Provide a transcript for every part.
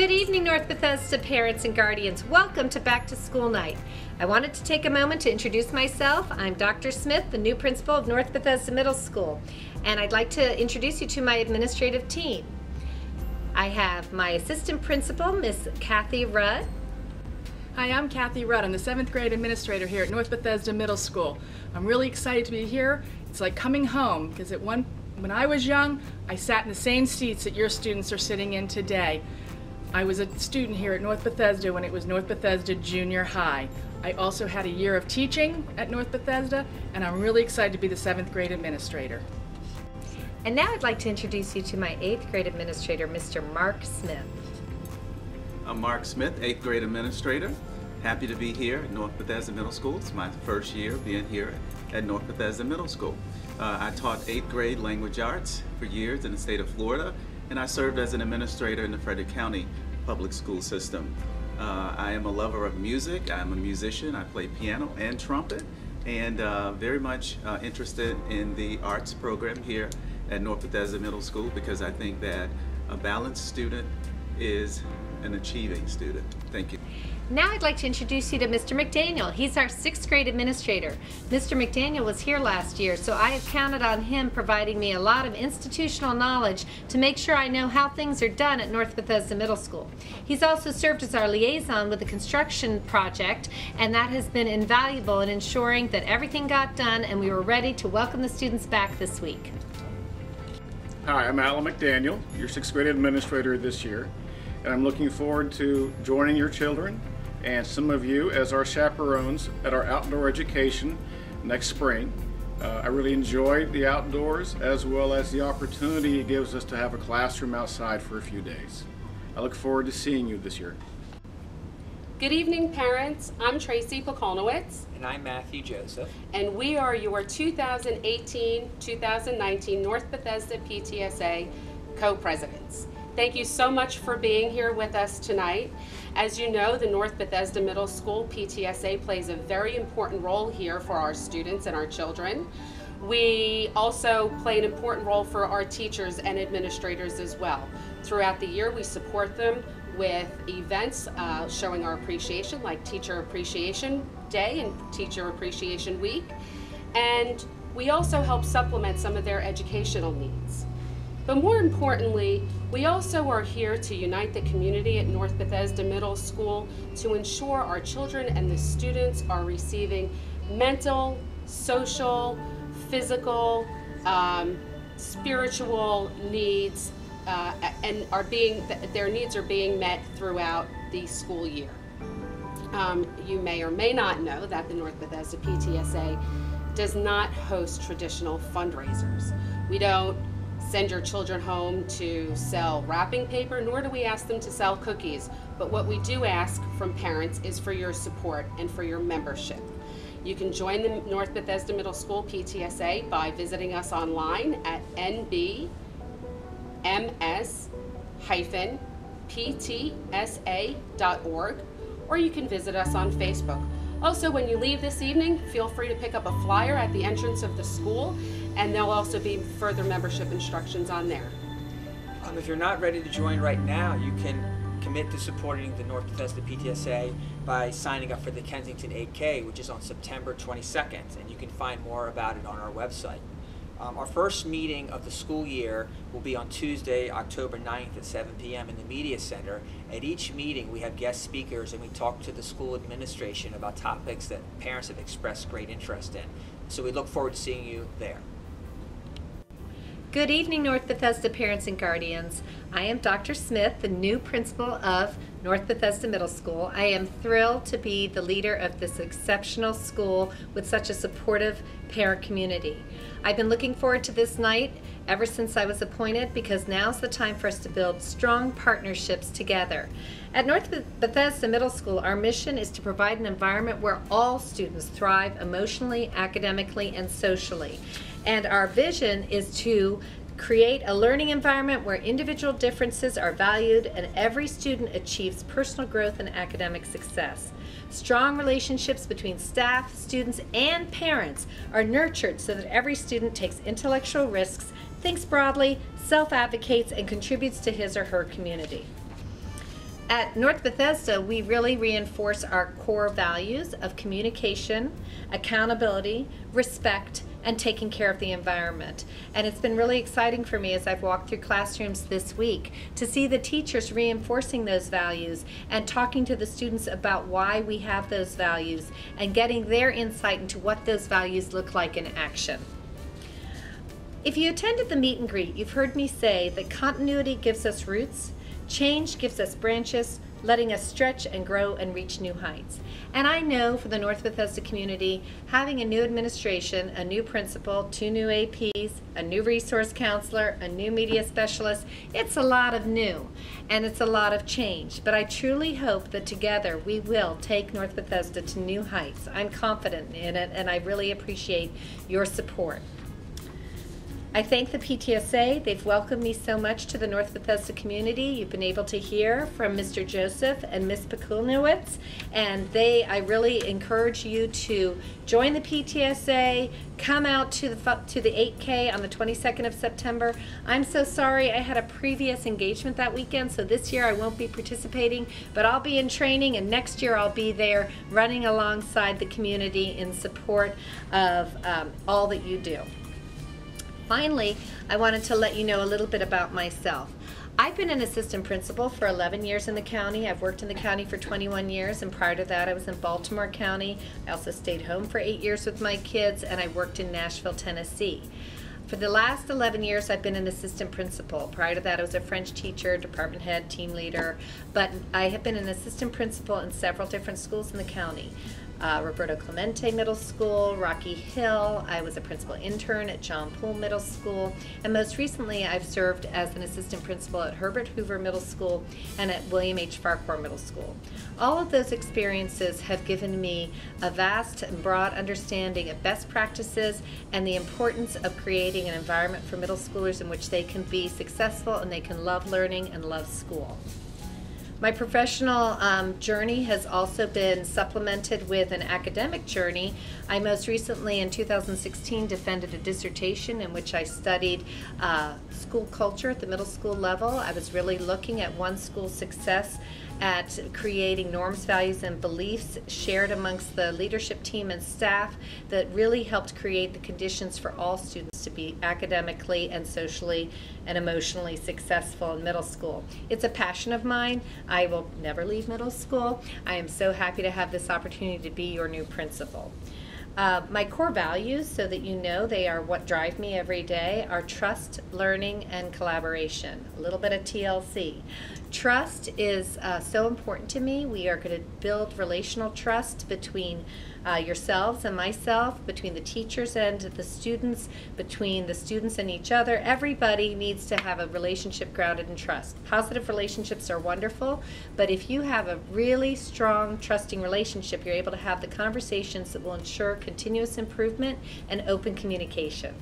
Good evening, North Bethesda parents and guardians. Welcome to Back to School Night. I wanted to take a moment to introduce myself. I'm Dr. Smith, the new principal of North Bethesda Middle School, and I'd like to introduce you to my administrative team. I have my assistant principal, Miss Kathy Rudd. Hi, I'm Kathy Rudd. I'm the 7th grade administrator here at North Bethesda Middle School. I'm really excited to be here. It's like coming home because when I was young, I sat in the same seats that your students are sitting in today. I was a student here at North Bethesda when it was North Bethesda Junior High. I also had a year of teaching at North Bethesda, and I'm really excited to be the 7th grade administrator. And now I'd like to introduce you to my 8th grade administrator, Mr. Mark Smith. I'm Mark Smith, 8th grade administrator. Happy to be here at North Bethesda Middle School. It's my first year being here at North Bethesda Middle School. I taught 8th grade language arts for years in the state of Florida, and I served as an administrator in the Frederick County public school system. I am a lover of music. I'm a musician. I play piano and trumpet, and very much interested in the arts program here at North Bethesda Middle School, because I think that a balanced student is an achieving student. Thank you. Now I'd like to introduce you to Mr. McDaniel. He's our 6th grade administrator. Mr. McDaniel was here last year, so I have counted on him providing me a lot of institutional knowledge to make sure I know how things are done at North Bethesda Middle School. He's also served as our liaison with the construction project, and that has been invaluable in ensuring that everything got done and we were ready to welcome the students back this week. Hi, I'm Alan McDaniel, your 6th grade administrator this year, and I'm looking forward to joining your children and some of you as our chaperones at our outdoor education next spring. I really enjoy the outdoors, as well as the opportunity it gives us to have a classroom outside for a few days. I look forward to seeing you this year. Good evening, parents. I'm Tracy Pokolnowitz. And I'm Matthew Joseph. And we are your 2018-2019 North Bethesda PTSA co-presidents. Thank you so much for being here with us tonight. As you know, the North Bethesda Middle School PTSA plays a very important role here for our students and our children. We also play an important role for our teachers and administrators as well. Throughout the year, we support them with events showing our appreciation, like Teacher Appreciation Day and Teacher Appreciation Week. And we also help supplement some of their educational needs. But more importantly, we also are here to unite the community at North Bethesda Middle School to ensure our children and the students are receiving mental, social, physical, spiritual needs, and their needs are being met throughout the school year. You may or may not know that the North Bethesda PTSA does not host traditional fundraisers. We don't send your children home to sell wrapping paper, nor do we ask them to sell cookies. But what we do ask from parents is for your support and for your membership. You can join the North Bethesda Middle School PTSA by visiting us online at nbms-ptsa.org, or you can visit us on Facebook. Also, when you leave this evening, feel free to pick up a flyer at the entrance of the school, and there'll also be further membership instructions on there. If you're not ready to join right now, you can commit to supporting the North Bethesda PTSA by signing up for the Kensington 8K, which is on September 22nd, and you can find more about it on our website. Our first meeting of the school year will be on Tuesday, October 9th at 7 p.m. in the Media Center. At each meeting, we have guest speakers and we talk to the school administration about topics that parents have expressed great interest in. So we look forward to seeing you there. Good evening, North Bethesda parents and guardians. I am Dr. Smith, the new principal of North Bethesda Middle School. I am thrilled to be the leader of this exceptional school with such a supportive parent community. I've been looking forward to this night ever since I was appointed, because now's the time for us to build strong partnerships together. At North Bethesda Middle School, our mission is to provide an environment where all students thrive emotionally, academically, and socially. And our vision is to create a learning environment where individual differences are valued and every student achieves personal growth and academic success. Strong relationships between staff, students, and parents are nurtured so that every student takes intellectual risks, thinks broadly, self-advocates, and contributes to his or her community. At North Bethesda, we really reinforce our core values of communication, accountability, respect, and taking care of the environment. And it's been really exciting for me as I've walked through classrooms this week to see the teachers reinforcing those values and talking to the students about why we have those values and getting their insight into what those values look like in action. If you attended the meet and greet, you've heard me say that continuity gives us roots, change gives us branches, letting us stretch and grow and reach new heights. And I know for the North Bethesda community, having a new administration, a new principal, 2 new APs, a new resource counselor, a new media specialist, it's a lot of new and it's a lot of change. But I truly hope that together we will take North Bethesda to new heights. I'm confident in it and I really appreciate your support. I thank the PTSA. They've welcomed me so much to the North Bethesda community. You've been able to hear from Mr. Joseph and Ms. Pakulnowitz, and I really encourage you to join the PTSA, come out to the 8K on the 22nd of September. I'm so sorry I had a previous engagement that weekend, so this year I won't be participating, but I'll be in training, and next year I'll be there running alongside the community in support of all that you do. Finally, I wanted to let you know a little bit about myself. I've been an assistant principal for 11 years in the county. I've worked in the county for 21 years, and prior to that I was in Baltimore County. I also stayed home for 8 years with my kids, and I worked in Nashville, Tennessee. For the last 11 years, I've been an assistant principal. Prior to that, I was a French teacher, department head, team leader, but I have been an assistant principal in several different schools in the county. Roberto Clemente Middle School, Rocky Hill. I was a principal intern at John Poole Middle School, and most recently I've served as an assistant principal at Herbert Hoover Middle School and at William H. Farquhar Middle School. All of those experiences have given me a vast and broad understanding of best practices and the importance of creating an environment for middle schoolers in which they can be successful and they can love learning and love school. My professional journey has also been supplemented with an academic journey. I most recently, in 2016, defended a dissertation in which I studied school culture at the middle school level. I was really looking at one school's success at creating norms, values, and beliefs shared amongst the leadership team and staff that really helped create the conditions for all students to be academically and socially and emotionally successful in middle school. It's a passion of mine. I will never leave middle school. I am so happy to have this opportunity to be your new principal. My core values, so that you know they are what drive me every day, are trust, learning, and collaboration. A little bit of TLC. Trust is so important to me. We are going to build relational trust between yourselves and myself, between the teachers and the students, between the students and each other. Everybody needs to have a relationship grounded in trust. Positive relationships are wonderful, but if you have a really strong, trusting relationship, you're able to have the conversations that will ensure continuous improvement and open communication.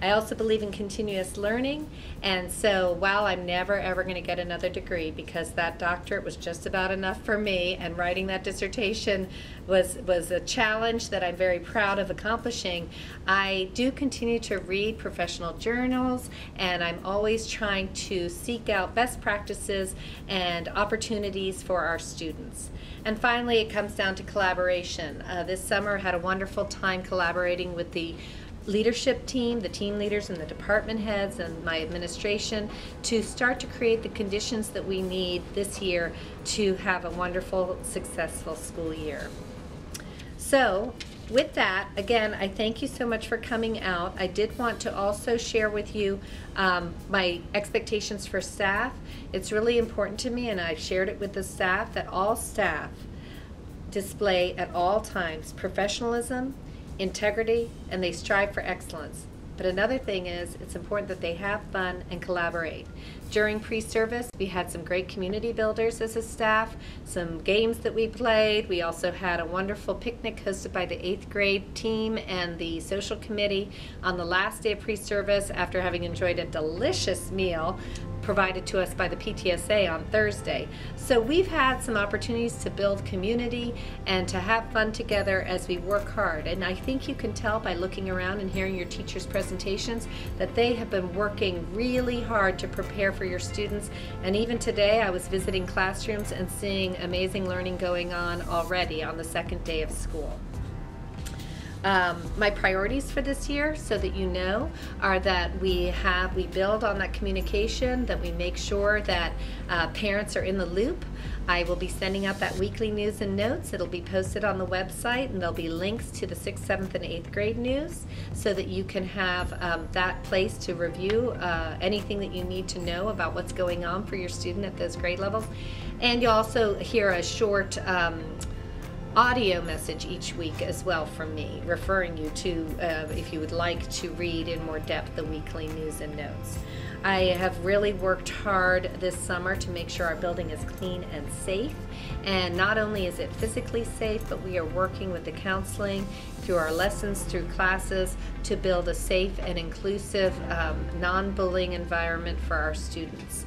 I also believe in continuous learning, and so while I'm never ever going to get another degree because that doctorate was just about enough for me, and writing that dissertation was a challenge that I'm very proud of accomplishing, I do continue to read professional journals, and I'm always trying to seek out best practices and opportunities for our students. And finally, it comes down to collaboration. This summer I had a wonderful time collaborating with the leadership team, the team leaders and the department heads and my administration to start to create the conditions that we need this year to have a wonderful, successful school year. So with that, again, I thank you so much for coming out. I did want to also share with you my expectations for staff. It's really important to me, and I've shared it with the staff, that all staff display at all times professionalism, integrity, and they strive for excellence. But another thing is, it's important that they have fun and collaborate. During pre-service, we had some great community builders as a staff, some games that we played. We also had a wonderful picnic hosted by the 8th grade team and the social committee on the last day of pre-service after having enjoyed a delicious meal. provided to us by the PTSA on Thursday. So we've had some opportunities to build community and to have fun together as we work hard. And I think you can tell by looking around and hearing your teachers' presentations that they have been working really hard to prepare for your students. And even today I was visiting classrooms and seeing amazing learning going on already on the second day of school. My priorities for this year, so that you know, are that we build on that communication, that we make sure that parents are in the loop. I will be sending out that weekly news and notes. It'll be posted on the website, and there'll be links to the 6th, 7th, and 8th grade news so that you can have that place to review anything that you need to know about what's going on for your student at those grade levels. And you'll also hear a short audio message each week as well from me, referring you to, if you would like to read in more depth, the weekly news and notes. I have really worked hard this summer to make sure our building is clean and safe. And not only is it physically safe, but we are working with the counseling through our lessons, through classes, to build a safe and inclusive, non-bullying environment for our students.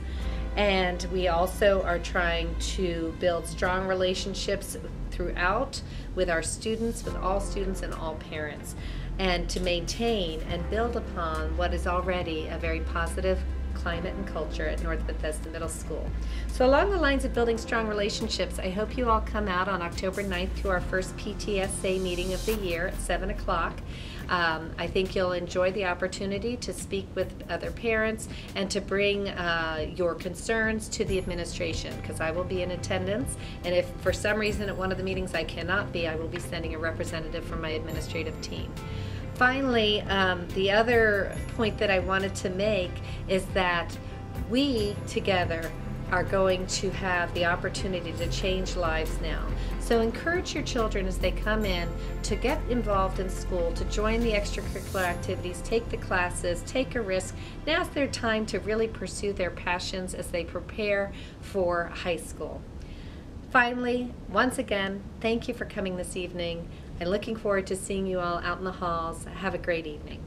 And we also are trying to build strong relationships throughout with our students, with all students and all parents, and to maintain and build upon what is already a very positive climate and culture at North Bethesda Middle School. So along the lines of building strong relationships, I hope you all come out on October 9th to our first PTSA meeting of the year at 7 o'clock. I think you'll enjoy the opportunity to speak with other parents and to bring your concerns to the administration, because I will be in attendance, and if for some reason at one of the meetings I cannot be, I will be sending a representative from my administrative team. Finally, the other point that I wanted to make is that we together are going to have the opportunity to change lives now. So encourage your children as they come in to get involved in school, to join the extracurricular activities, take the classes, take a risk. Now's their time to really pursue their passions as they prepare for high school. Finally, once again, thank you for coming this evening. I'm looking forward to seeing you all out in the halls. Have a great evening.